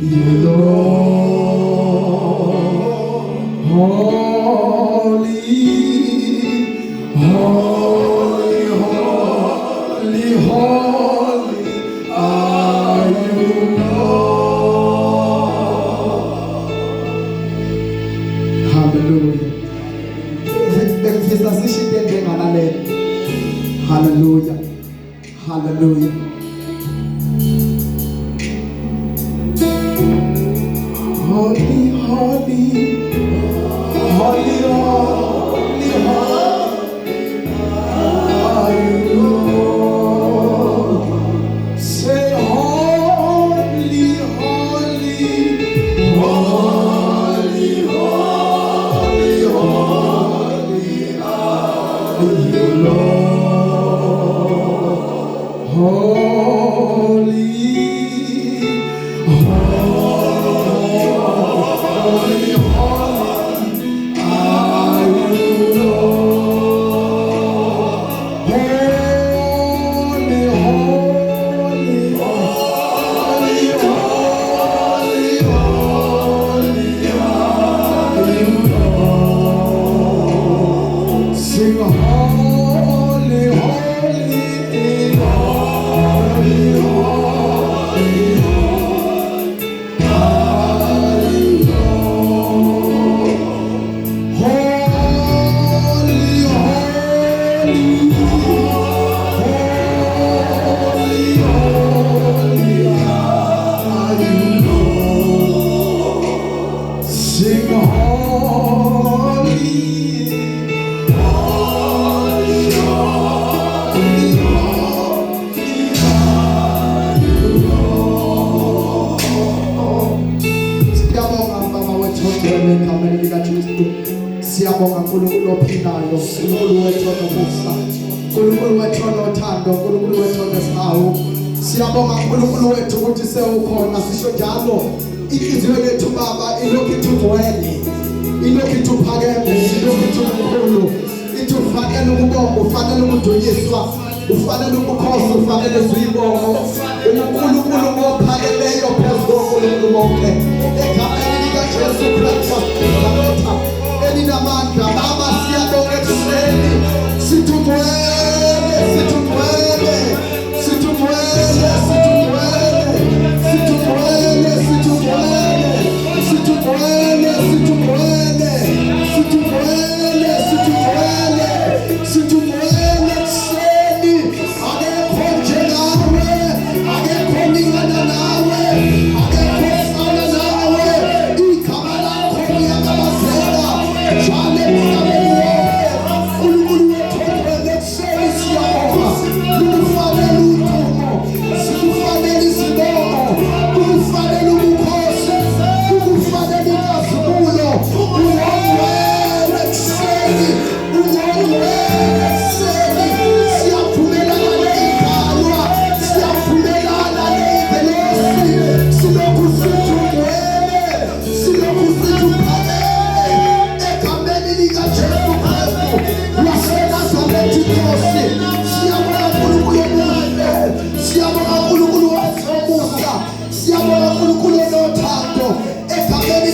you, Lord. Holy, holy, holy, holy are you, Lord. Hallelujah. Hallelujah. Hallelujah. Holy, holy, holy, holy, holy are you, Lord. Say holy, holy, holy, holy, holy are you, Lord. Holy, holy, holy are you, Lord. Holy, holy, holy, holy, holy are you, Lord. Sing holy, holy, holy, holy are you, Lord. Holy, holy, holy, holy are you, Lord. Sing holy, holy, holy, holy are you, Lord. Siyabonga Baba wethu egameni likaJesu. Siyabonga uNkulunkulu ophilayo, uNkulunkulu wethu onomusa, uNkulunkulu wethu onothando, uNkulunkulu wethu onesihawu. Siyabonga uNkulunkulu wethu ukuthi sewukhona. Sisho njalo inhliziyo yethu Baba ilokhu ithugcwele, ilokhu ithuphakeme, ilokhu ithumkhulu. Ithufanele ukubonga, ufanele ukudunyiswa, ufanele ukukhosa, ufanele izibongo. uNkulunkulu ophakemeyo phezu konkulunkulu bonke. Egameni likaJesu Kristu elinamandla.